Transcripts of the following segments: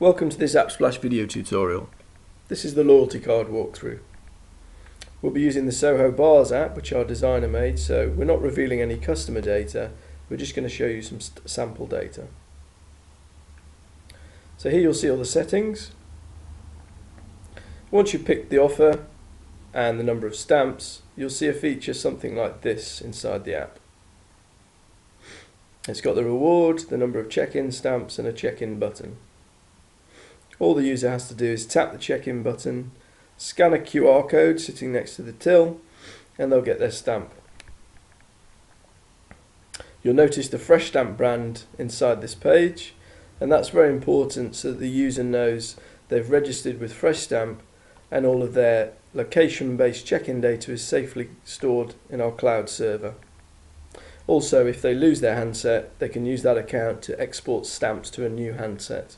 Welcome to this Appsplash video tutorial. This is the loyalty card walkthrough. We'll be using the Soho Bars app, which our designer made, so we're not revealing any customer data, we're just going to show you some sample data. So here you'll see all the settings. Once you've picked the offer and the number of stamps, you'll see a feature something like this inside the app. It's got the reward, the number of check-in stamps and a check-in button. All the user has to do is tap the check-in button, scan a QR code sitting next to the till, and they'll get their stamp. You'll notice the Fresh Stamp brand inside this page, and that's very important so that the user knows they've registered with Fresh Stamp and all of their location-based check-in data is safely stored in our cloud server. Also, if they lose their handset, they can use that account to export stamps to a new handset.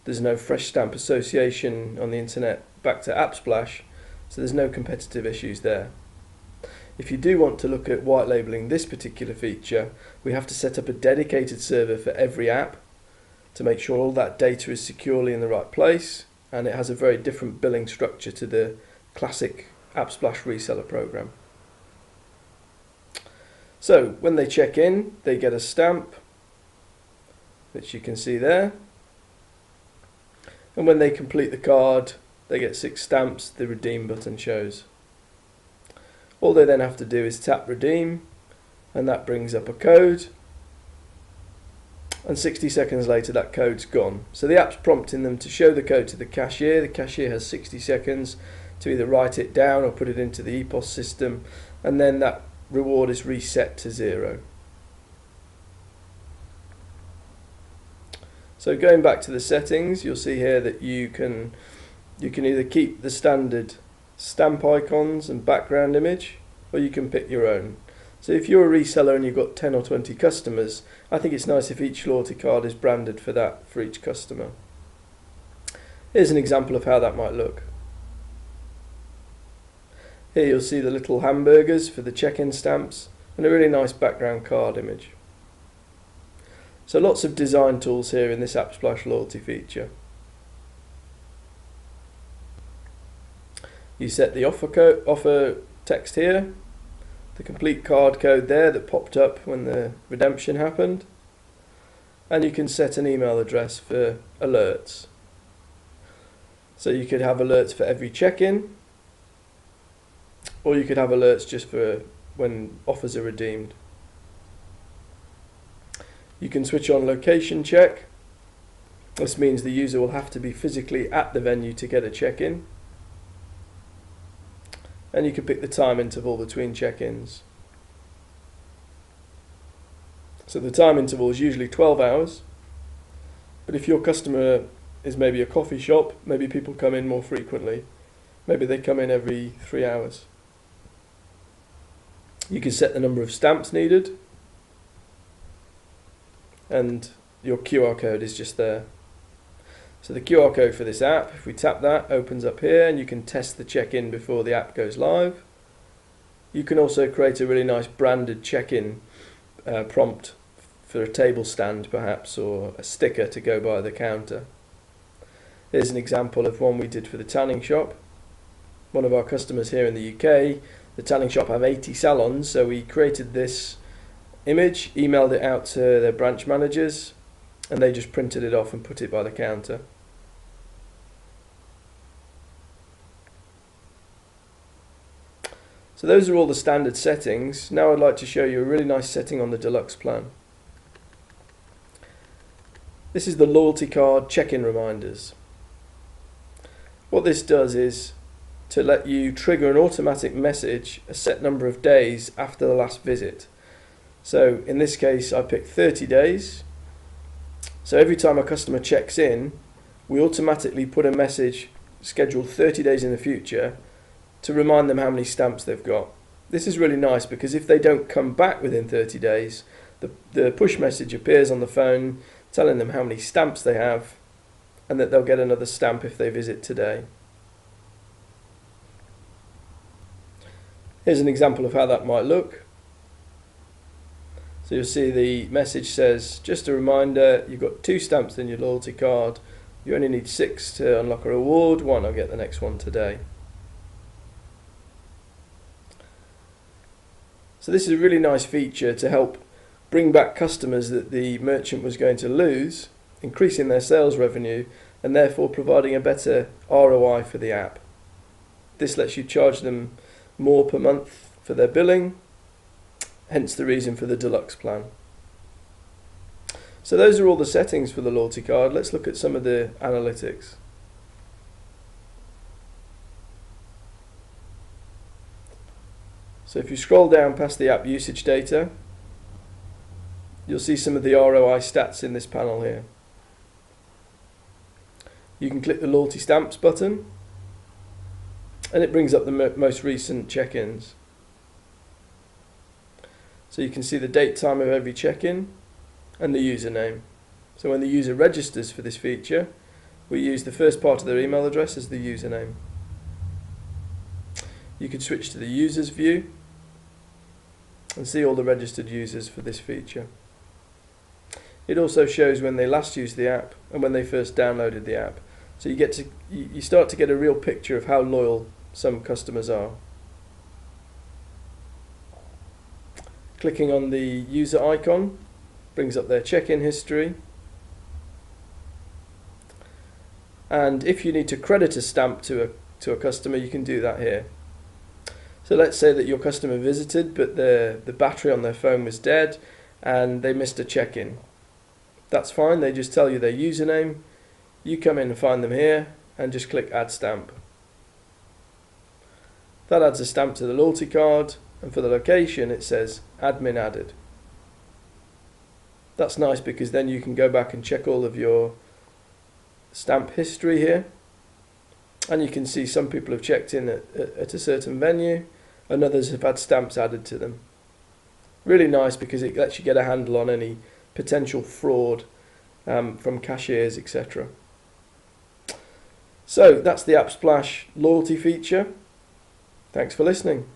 There's no Fresh Stamp association on the internet back to Appsplash, so there's no competitive issues there. If you do want to look at white labeling this particular feature, we have to set up a dedicated server for every app to make sure all that data is securely in the right place, and it has a very different billing structure to the classic Appsplash reseller program. So when they check in, they get a stamp, which you can see there. And when they complete the card, they get 6 stamps, the redeem button shows. All they then have to do is tap redeem, and that brings up a code. And 60 seconds later that code's gone. So the app's prompting them to show the code to the cashier. The cashier has 60 seconds to either write it down or put it into the EPOS system, and then that reward is reset to 0. So going back to the settings, you'll see here that you can either keep the standard stamp icons and background image, or you can pick your own. So if you're a reseller and you've got 10 or 20 customers, I think it's nice if each loyalty card is branded for that for each customer. Here's an example of how that might look. Here you'll see the little hamburgers for the check-in stamps and a really nice background card image. So lots of design tools here in this Appsplash loyalty feature. You set the offer text here, the complete card code there that popped up when the redemption happened, and you can set an email address for alerts. So you could have alerts for every check-in, or you could have alerts just for when offers are redeemed. You can switch on location check. This means the user will have to be physically at the venue to get a check-in. And you can pick the time interval between check-ins. So the time interval is usually 12 hours, but if your customer is maybe a coffee shop, maybe people come in more frequently. Maybe they come in every 3 hours. You can set the number of stamps needed, and your QR code is just there. So the QR code for this app, if we tap that, opens up here, and you can test the check-in before the app goes live. You can also create a really nice branded check-in prompt for a table stand perhaps, or a sticker to go by the counter. Here's an example of one we did for the tanning shop. One of our customers here in the UK, the tanning shop have 80 salons, so we created this image, emailed it out to their branch managers, and they just printed it off and put it by the counter. So those are all the standard settings. Now I'd like to show you a really nice setting on the deluxe plan. This is the loyalty card check-in reminders. What this does is to let you trigger an automatic message a set number of days after the last visit. So in this case I picked 30 days. So every time a customer checks in, we automatically put a message scheduled 30 days in the future to remind them how many stamps they've got. This is really nice because if they don't come back within 30 days, the push message appears on the phone telling them how many stamps they have and that they'll get another stamp if they visit today. Here's an example of how that might look. So you'll see the message says, just a reminder, you've got 2 stamps in your loyalty card. You only need 6 to unlock a reward. Why not get the next one today? So this is a really nice feature to help bring back customers that the merchant was going to lose, increasing their sales revenue and therefore providing a better ROI for the app. This lets you charge them more per month for their billing, hence the reason for the deluxe plan. So those are all the settings for the loyalty card. Let's look at some of the analytics. So if you scroll down past the app usage data, you'll see some of the ROI stats in this panel here. You can click the loyalty stamps button and it brings up the most recent check-ins. So you can see the date time of every check-in and the username. So when the user registers for this feature, we use the first part of their email address as the username. You can switch to the users view and see all the registered users for this feature. It also shows when they last used the app and when they first downloaded the app. So you start to get a real picture of how loyal some customers are. Clicking on the user icon brings up their check-in history. And if you need to credit a stamp to a customer, you can do that here. So let's say that your customer visited, but the battery on their phone was dead and they missed a check-in. That's fine, they just tell you their username. You come in and find them here and just click add stamp. That adds a stamp to the loyalty card, and for the location it says admin added. That's nice because then you can go back and check all of your stamp history here, and you can see some people have checked in at a certain venue and others have had stamps added to them. Really nice because it lets you get a handle on any potential fraud from cashiers, etc. So that's the Appsplash loyalty feature. Thanks for listening.